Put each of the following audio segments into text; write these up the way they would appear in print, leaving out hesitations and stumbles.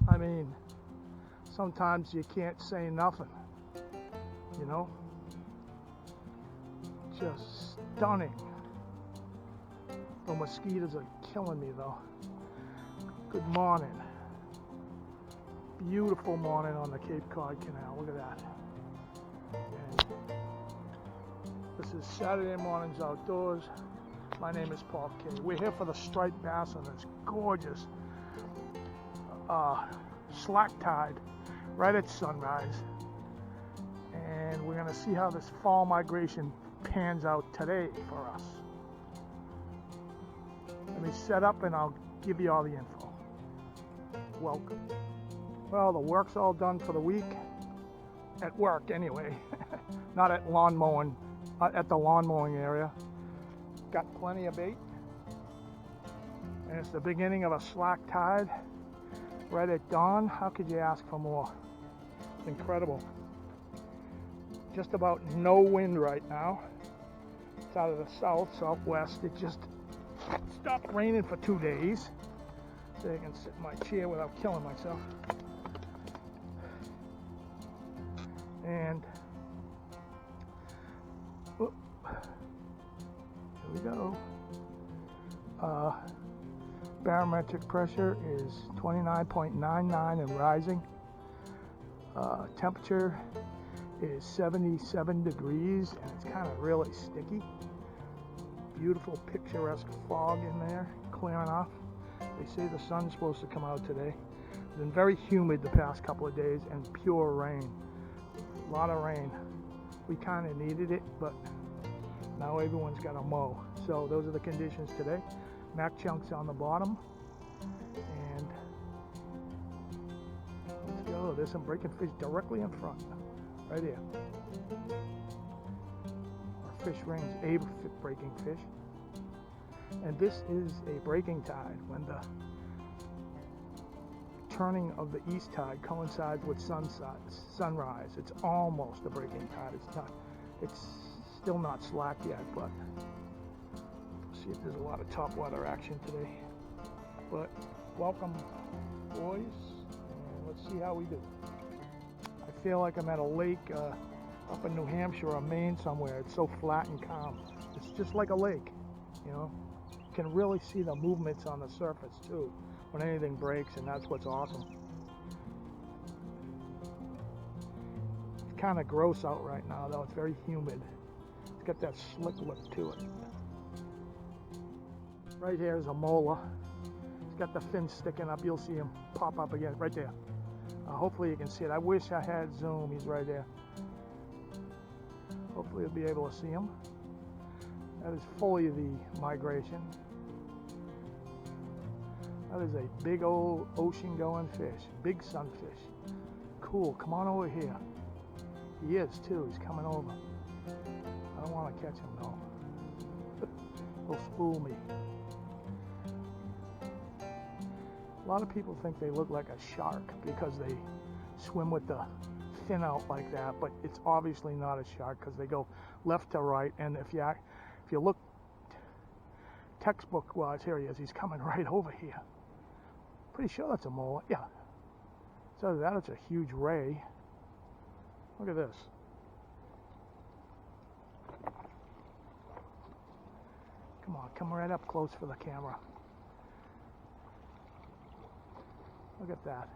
I mean, sometimes you can't say nothing, you know? Just stunning. The mosquitoes are killing me though. Good morning. Beautiful morning on the Cape Cod Canal. Look at that. And this is Saturday Mornings Outdoors. My name is Paul K. We're here for the striped bass on this gorgeous slack tide right at sunrise. And we're going to see how this fall migration pans out today for us. Let me set up and I'll give you all the info. Welcome. Well, the work's all done for the week. At work anyway. Not at lawn mowing, at the lawn mowing area. Got plenty of bait. And it's the beginning of a slack tide right at dawn. How could you ask for more? It's incredible. Just about no wind right now. It's out of the southwest. It just stopped raining for 2 days. So I can sit in my chair without killing myself. And here we go. Barometric pressure is 29.99 and rising. Temperature is 77 degrees and it's kind of really sticky. Beautiful picturesque fog in there, clearing off. They say the sun's supposed to come out today. It's been very humid the past couple of days and pure rain. A lot of rain. We kind of needed it, but now everyone's got to mow. So those are the conditions today. Mac chunks on the bottom. And let's go. There's some breaking fish directly in front. Right here. Our fish rings a breaking fish. And this is a breaking tide when the turning of the east tide coincides with sunrise. It's almost a breaking tide. It's still not slack yet, but we'll see if there's a lot of topwater action today. But welcome, boys, and let's see how we do. I feel like I'm at a lake up in New Hampshire or Maine somewhere. It's so flat and calm. It's just like a lake, you know. You can really see the movements on the surface too when anything breaks, and that's what's awesome. It's kind of gross out right now though. It's very humid. It's got that slick look to it. Right here is a mola. He's got the fins sticking up. You'll see him pop up again right there. Hopefully you can see it. I wish I had zoom. He's right there. Hopefully you'll be able to see him. That is fully the migration. That is a big old ocean going fish. Big sunfish. Cool. Come on over here. He is too. He's coming over. I don't want to catch him though. He'll spool me. A lot of people think they look like a shark because they swim with the fin out like that, but it's obviously not a shark because they go left to right. And if you look textbook wise, here he is. He's coming right over here. Pretty sure that's a mola. Yeah. So that it's a huge ray. Look at this. Come on, come right up close for the camera. Look at that.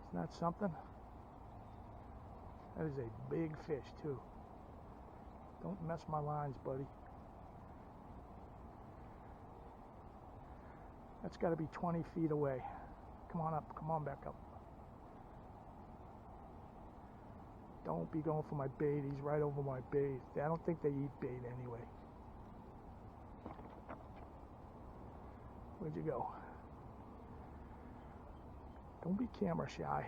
Isn't that something? That is a big fish too. Don't mess my lines, buddy. That's got to be 20 feet away. Come on up. Come on back up. Don't be going for my bait. He's right over my bait. I don't think they eat bait anyway. Where'd you go? Don't be camera shy.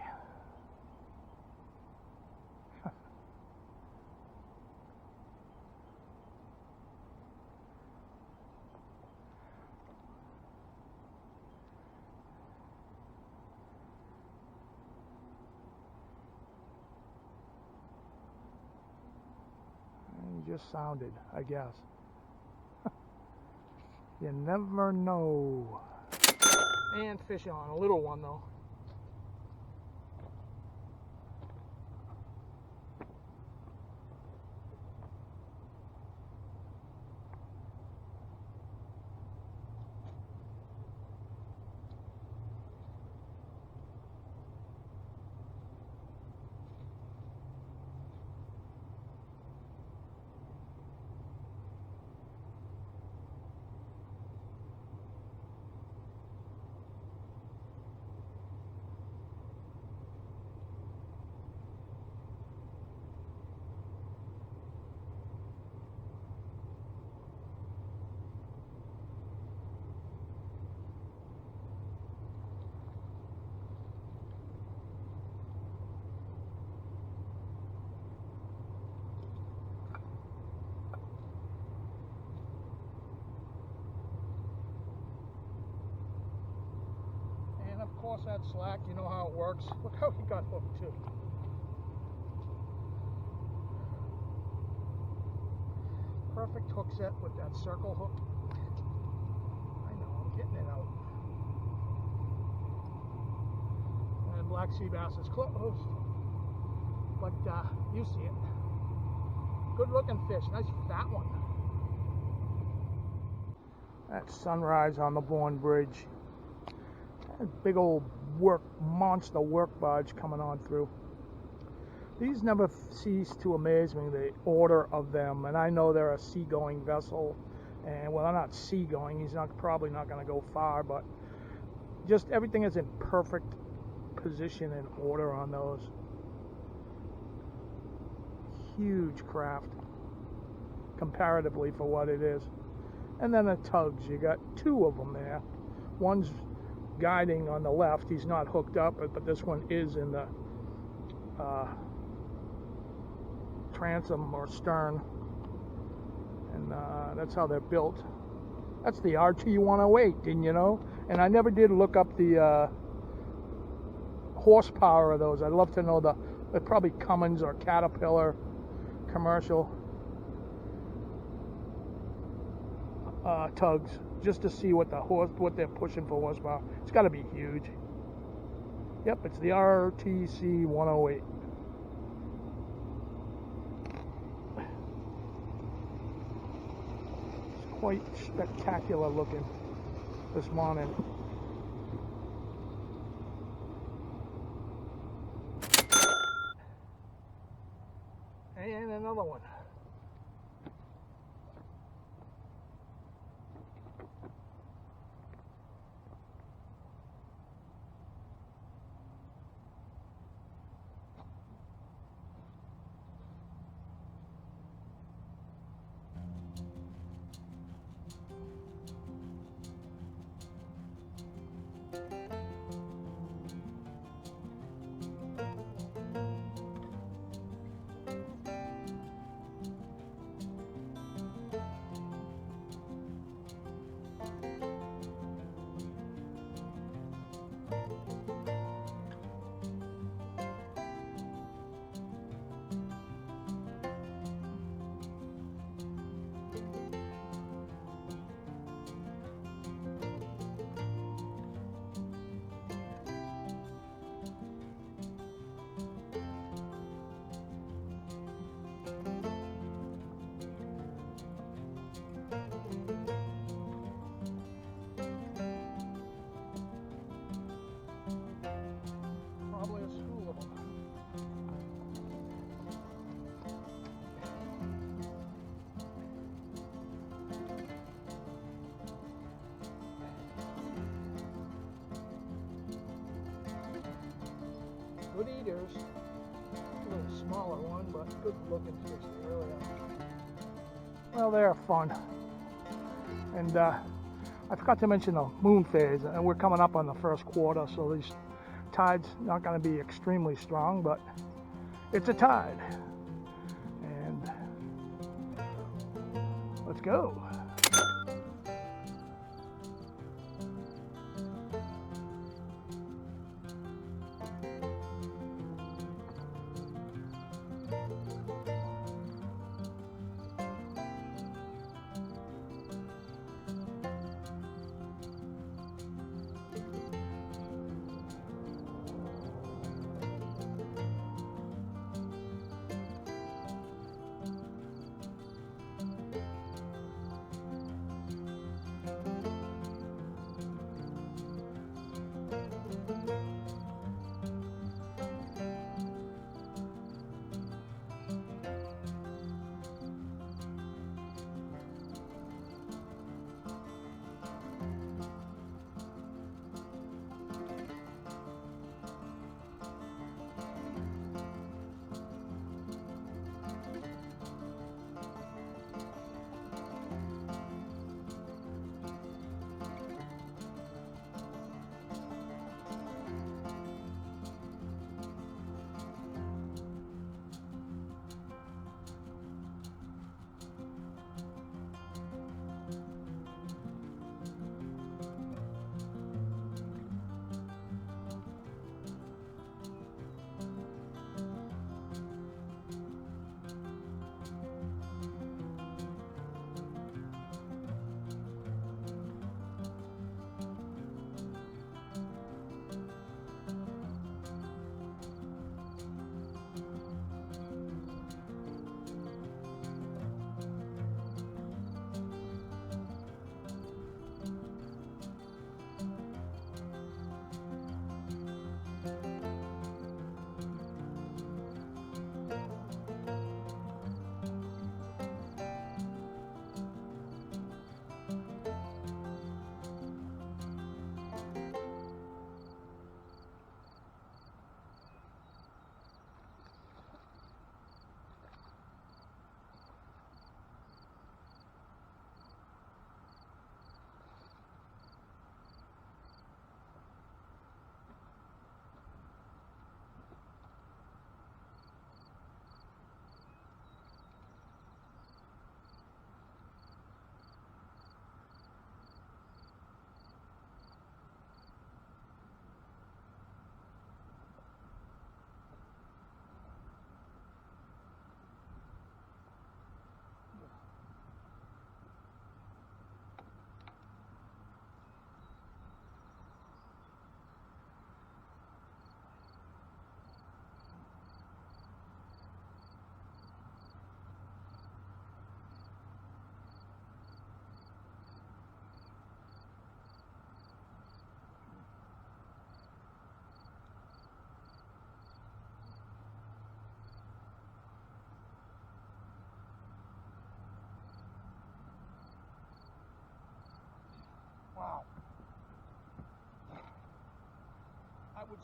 Just sounded, I guess. You never know. And fish on, a little one though. Of course that slack, you know how it works. Look how he got hooked too. Perfect hook set with that circle hook. I know, I'm getting it out. And black sea bass is closed. But you see it. Good looking fish, nice fat one. That's sunrise on the Bourne Bridge. Big old monster work barge coming on through. These never cease to amaze me, the order of them. And I know they're a seagoing vessel, and well, they're not seagoing. He's probably not going to go far, but just everything is in perfect position and order on those. Huge craft, comparatively for what it is. And then the tugs, you got two of them there. One's guiding on the left, he's not hooked up, but this one is in the transom or stern, and that's how they're built. That's the RT-108, didn't you know? And I never did look up the horsepower of those. I'd love to know they're probably Cummins or Caterpillar commercial tugs, just to see what they're pushing for horsepower. It's got to be huge. Yep, it's the RTC 108. It's quite spectacular looking this morning. And another one. Good eaters. A little smaller one, but good looking fish, they really are. Well, they're fun. And I forgot to mention the moon phase, and we're coming up on the first quarter, so these tides not going to be extremely strong, but it's a tide. And let's go.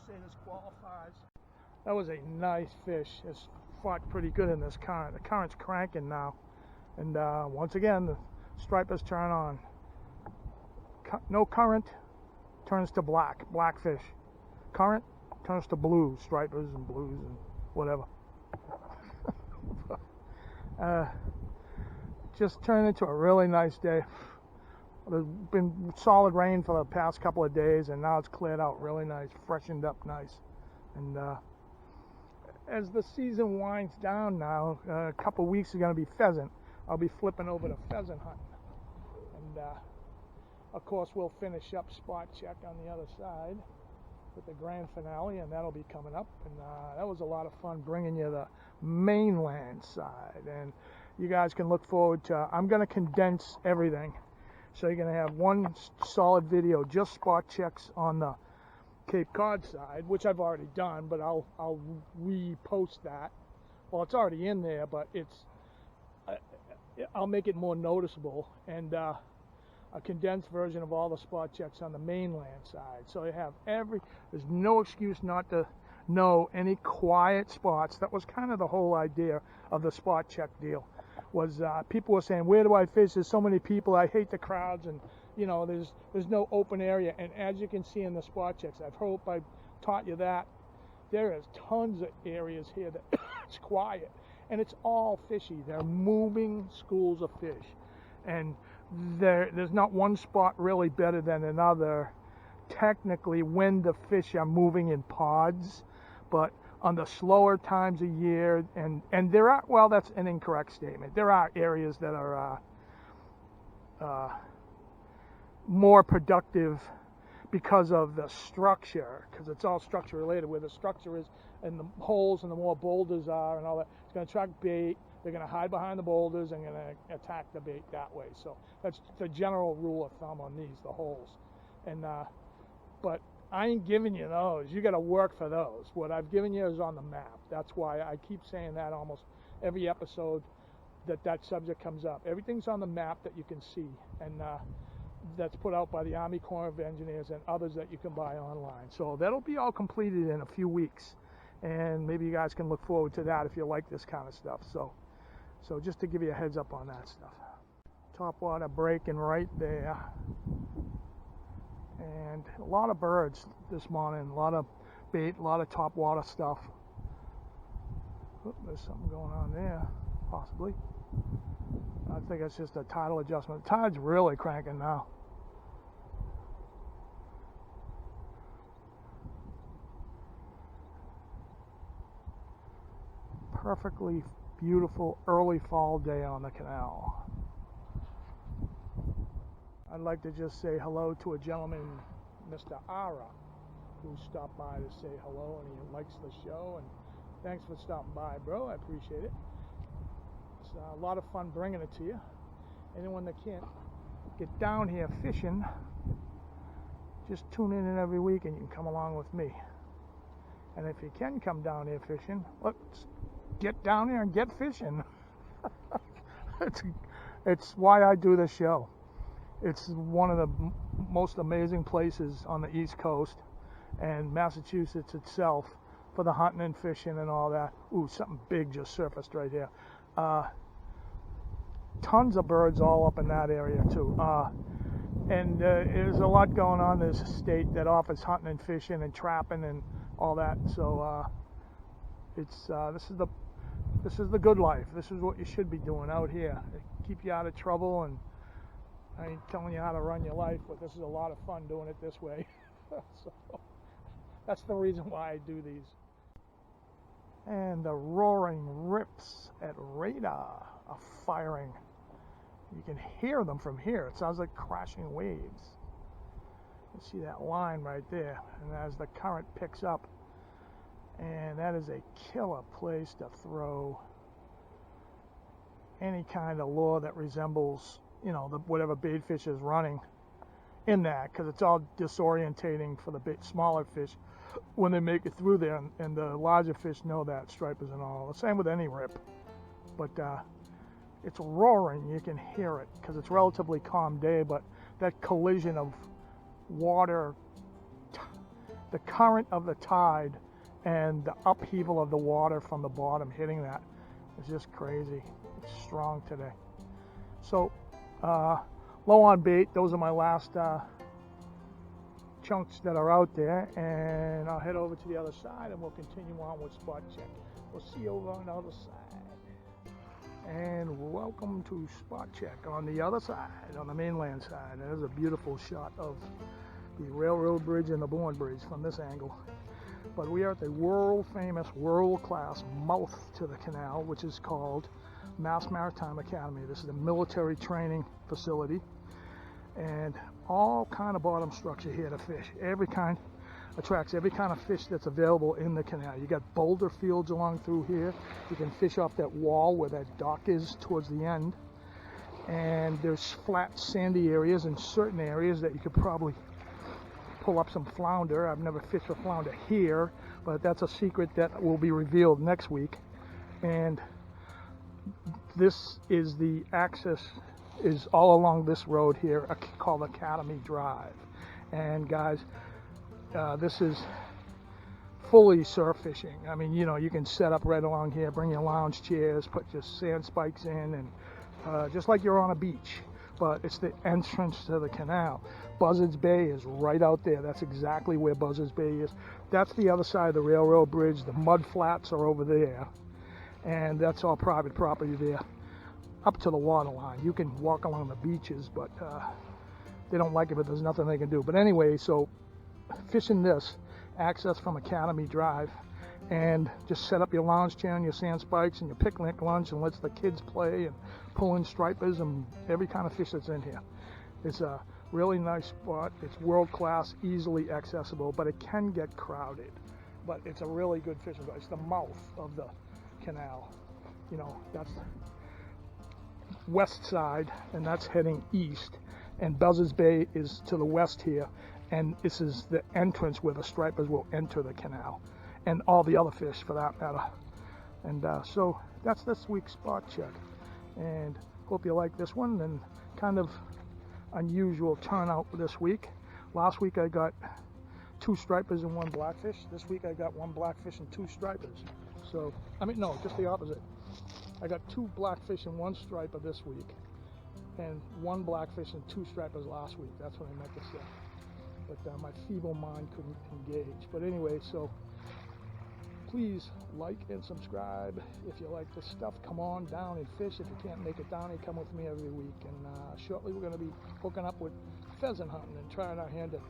say this qualifies. That was a nice fish. It's fought pretty good in this current. The current's cranking now. And once again, the stripers turn on. No current turns to black fish. Current turns to blue, stripers and blues and whatever. Just turned into a really nice day. There's been solid rain for the past couple of days, and now it's cleared out really nice, freshened up nice. And as the season winds down now, a couple of weeks are going to be pheasant. I'll be flipping over to pheasant hunting. And of course, we'll finish up spot check on the other side with the grand finale, and that'll be coming up. And that was a lot of fun bringing you the mainland side. And you guys can look forward to, I'm going to condense everything. So you're going to have one solid video, just spot checks on the Cape Cod side, which I've already done, but I'll repost that. Well, it's already in there, but I'll make it more noticeable, and a condensed version of all the spot checks on the mainland side. So you have there's no excuse not to know any quiet spots. That was kind of the whole idea of the spot check deal. Was people were saying, where do I fish? There's so many people. I hate the crowds, and you know, there's no open area. And as you can see in the spot checks, I hope I've taught you that there is tons of areas here that it's quiet, and it's all fishy. They're moving schools of fish, and there's not one spot really better than another. Technically, when the fish are moving in pods, but on the slower times of year, and there are, well, that's an incorrect statement. There are areas that are more productive because of the structure, because it's all structure related, where the structure is and the holes and the more boulders are and all that. It's going to attract bait. They're going to hide behind the boulders and going to attack the bait that way. So that's the general rule of thumb on these, the holes. And but I ain't giving you those. You got to work for those. What I've given you is on the map. That's why I keep saying that almost every episode that subject comes up. Everything's on the map that you can see, and that's put out by the Army Corps of Engineers and others that you can buy online. So that'll be all completed in a few weeks, and maybe you guys can look forward to that if you like this kind of stuff. So just to give you a heads up on that stuff. Top water breaking right there. And a lot of birds this morning, a lot of bait, a lot of top water stuff. Oop, there's something going on there, possibly. I think it's just a tidal adjustment. The tide's really cranking now. Perfectly beautiful early fall day on the canal. I'd like to just say hello to a gentleman, Mr. Ara, who stopped by to say hello, and he likes the show, and thanks for stopping by, bro. I appreciate it. It's a lot of fun bringing it to you. Anyone that can't get down here fishing, just tune in every week and you can come along with me. And if you can come down here fishing, let's get down here and get fishing. It's why I do this show. It's one of the most amazing places on the East Coast, and Massachusetts itself, for the hunting and fishing and all that. Ooh, something big just surfaced right here. Tons of birds all up in that area too. And there's a lot going on in this state that offers hunting and fishing and trapping and all that. So this is the good life. This is what you should be doing out here. Keep you out of trouble, and I ain't telling you how to run your life, but this is a lot of fun doing it this way. So that's the reason why I do these. And the roaring rips at radar are firing. You can hear them from here. It sounds like crashing waves. You see that line right there, and as the current picks up, and that is a killer place to throw any kind of lure that resembles, you know, whatever bait fish is running in that, because it's all disorientating for the smaller fish when they make it through there, and the larger fish know that, stripers and all. The same with any rip, but it's roaring. You can hear it because it's relatively calm day, but that collision of water the current of the tide and the upheaval of the water from the bottom hitting that is just crazy. It's strong today. So low on bait. Those are my last chunks that are out there, and I'll head over to the other side and we'll continue on with spot check. We'll see you over on the other side. And welcome to spot check on the other side, on the mainland side. There's a beautiful shot of the railroad bridge and the Bourne Bridge from this angle. But we are at the world famous, world class mouth to the canal, which is called Mass Maritime Academy. This is a military training facility, and all kind of bottom structure here to fish. Every kind attracts every kind of fish that's available in the canal. You got boulder fields along through here. You can fish off that wall where that dock is towards the end. And there's flat sandy areas in certain areas that you could probably pull up some flounder. I've never fished for flounder here, but that's a secret that will be revealed next week. And this is the access is all along this road here called Academy Drive. And guys, this is fully surf fishing. I mean, you know, you can set up right along here, bring your lounge chairs, put your sand spikes in, and just like you're on a beach. But it's the entrance to the canal. Buzzards Bay is right out there. That's exactly where Buzzards Bay is. That's the other side of the railroad bridge. The mud flats are over there, and that's all private property there up to the water line. You can walk along the beaches, but they don't like it, but there's nothing they can do. But anyway, so fishing this, access from Academy Drive, and just set up your lounge chair and your sand spikes and your picnic lunch and lets the kids play and pull in stripers and every kind of fish that's in here. It's a really nice spot. It's world class, easily accessible, but it can get crowded. But it's a really good fishing spot. It's the mouth of the canal. You know, that's the west side, and that's heading east. And Buzzards Bay is to the west here, and this is the entrance where the stripers will enter the canal, and all the other fish for that matter. And so that's this week's spot check, and hope you like this one. And kind of unusual turnout this week. Last week I got 2 stripers and 1 blackfish. This week I got 1 blackfish and 2 stripers. So, I mean, no, just the opposite. I got 2 blackfish and 1 striper this week, and 1 blackfish and 2 stripers last week. That's what I meant to say. But my feeble mind couldn't engage. But anyway, so please like and subscribe if you like this stuff. Come on down and fish. If you can't make it down, you come with me every week. And shortly we're going to be hooking up with pheasant hunting and trying our hand at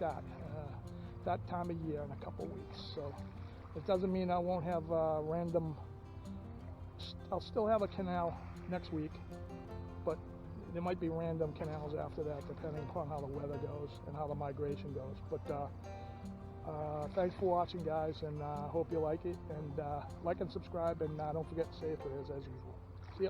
that time of year in a couple weeks. So it doesn't mean I won't have random. I'll still have a canal next week, but there might be random canals after that, depending upon how the weather goes and how the migration goes. But thanks for watching, guys, and hope you like it. And like and subscribe, and don't forget to say it as usual. See ya.